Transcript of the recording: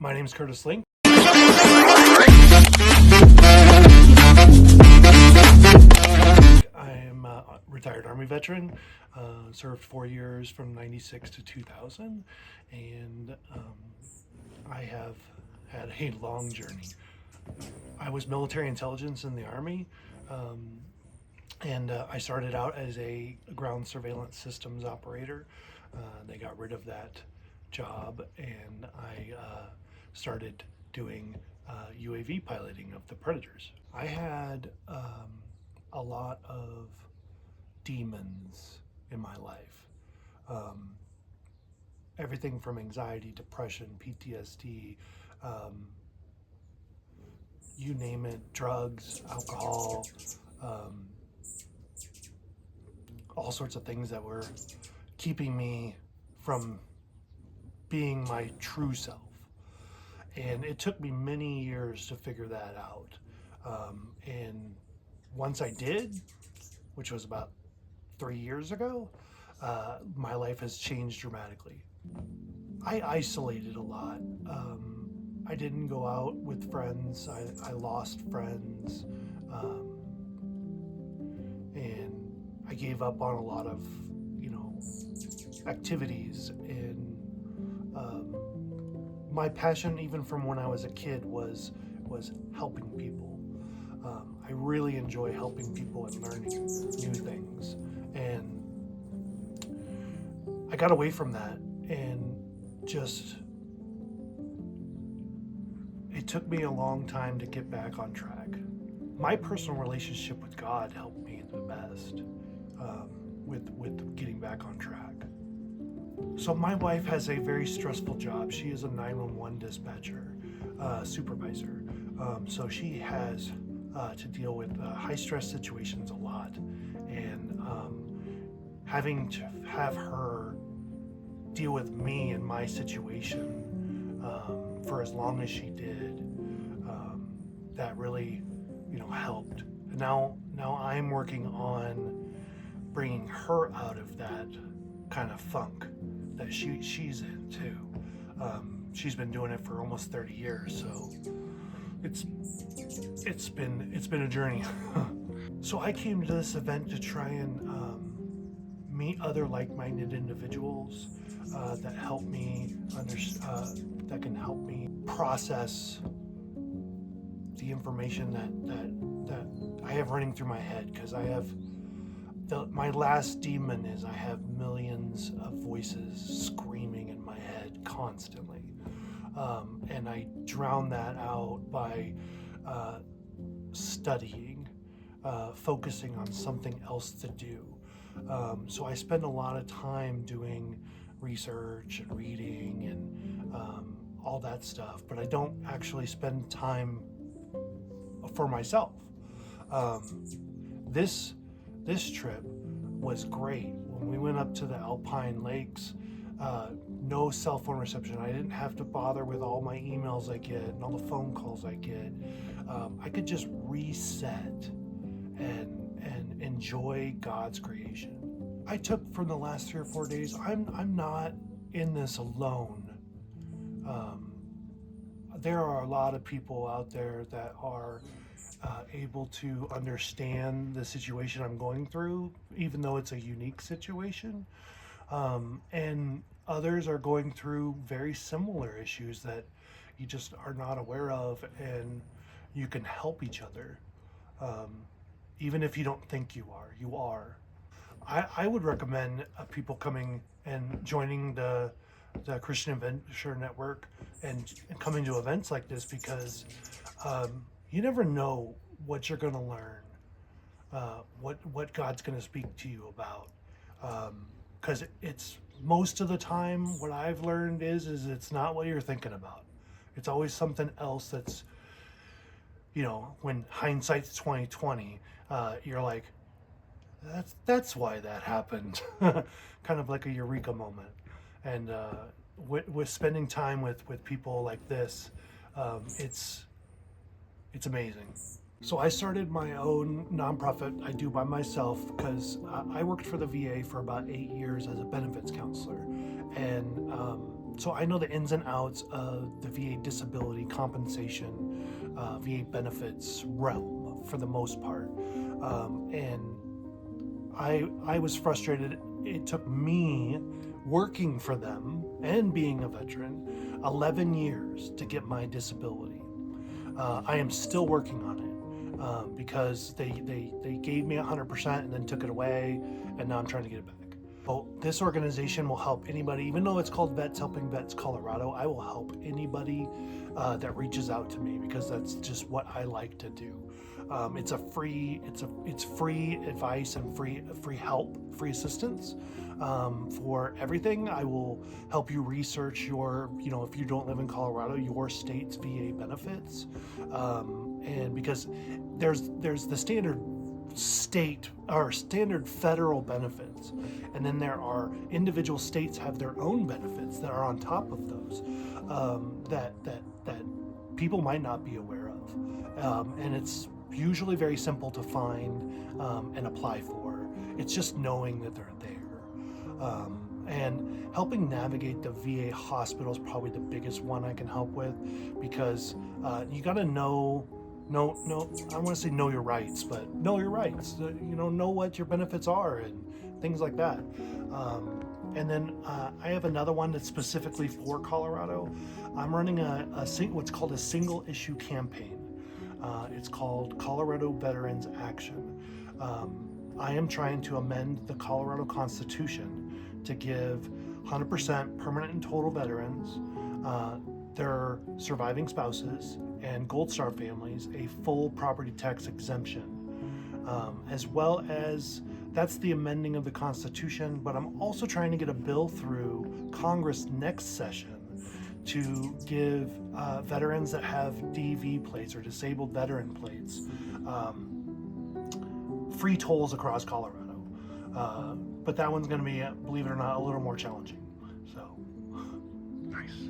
My name is Curtis Link. I am a retired Army veteran, served 4 years from 96 to 2000, and I have had a long journey. I was military intelligence in the Army, and I started out as a ground surveillance systems operator. They got rid of that job, and I started doing UAV piloting of the Predators. I had a lot of demons in my life. Everything from anxiety, depression, PTSD, you name it, drugs, alcohol, all sorts of things that were keeping me from being my true self. And it took me many years to figure that out. And once I did, which was about 3 years ago, my life has changed dramatically. I isolated a lot. I didn't go out with friends. I lost friends. And I gave up on a lot of, activities. And my passion, even from when I was a kid, was helping people. I really enjoy helping people and learning new things. And I got away from that, and it took me a long time to get back on track. My personal relationship with God helped me the best with getting back on track. So my wife has a very stressful job. She is a 911 dispatcher, supervisor. So she has to deal with high stress situations a lot, and having to have her deal with me and my situation for as long as she did, that really, helped. And now I'm working on bringing her out of that kind of funk that she's in too. She's been doing it for almost 30 years, so it's been a journey. So I came to this event to try and meet other like-minded individuals that help me that can help me process the information that I have running through my head, because my last demon is I have millions of voices screaming in my head constantly. And I drown that out by studying, focusing on something else to do. So I spend a lot of time doing research and reading and all that stuff, but I don't actually spend time for myself. This trip was great. When we went up to the Alpine Lakes, no cell phone reception. I didn't have to bother with all my emails I get and all the phone calls I get. I could just reset and enjoy God's creation. I took from the last 3 or 4 days, I'm not in this alone. There are a lot of people out there that are able to understand the situation I'm going through, even though it's a unique situation. And others are going through very similar issues that you just are not aware of, and you can help each other. Even if you don't think you are. I would recommend people coming and joining the Christian Adventure Network and coming to events like this, because you never know what you're going to learn, what God's going to speak to you about. Because it's most of the time what I've learned is it's not what you're thinking about. It's always something else that's, when hindsight's 2020, you're like, that's why that happened. Kind of like a eureka moment. And with spending time with people like this, it's amazing. So I started my own nonprofit I do by myself, because I worked for the VA for about 8 years as a benefits counselor. And So I know the ins and outs of the VA disability compensation, VA benefits realm for the most part, and I was frustrated. It took me working for them and being a veteran 11 years to get my disability. I am still working on it because they gave me 100% and then took it away, and now I'm trying to get it back. So this organization will help anybody, even though it's called Vets Helping Vets Colorado. I will help anybody that reaches out to me because that's just what I like to do. It's free advice and free help, free assistance for everything. I will help you research your, if you don't live in Colorado, your state's VA benefits, and because there's the standard state or standard federal benefits, and then there are individual states have their own benefits that are on top of those, that people might not be aware of, and it's usually very simple to find and apply for. It's just knowing that they're there, and helping navigate the VA hospital is probably the biggest one I can help with, because you got to know I want to say know your rights, but know your rights. Know what your benefits are and things like that. And then I have another one that's specifically for Colorado. I'm running what's called a single issue campaign. It's called Colorado Veterans Action. I am trying to amend the Colorado Constitution to give 100% permanent and total veterans, their surviving spouses, and Gold Star families a full property tax exemption, as well as that's the amending of the Constitution. But I'm also trying to get a bill through Congress next session to give veterans that have DV plates or disabled veteran plates free tolls across Colorado. But that one's going to be, believe it or not, a little more challenging. So, Nice.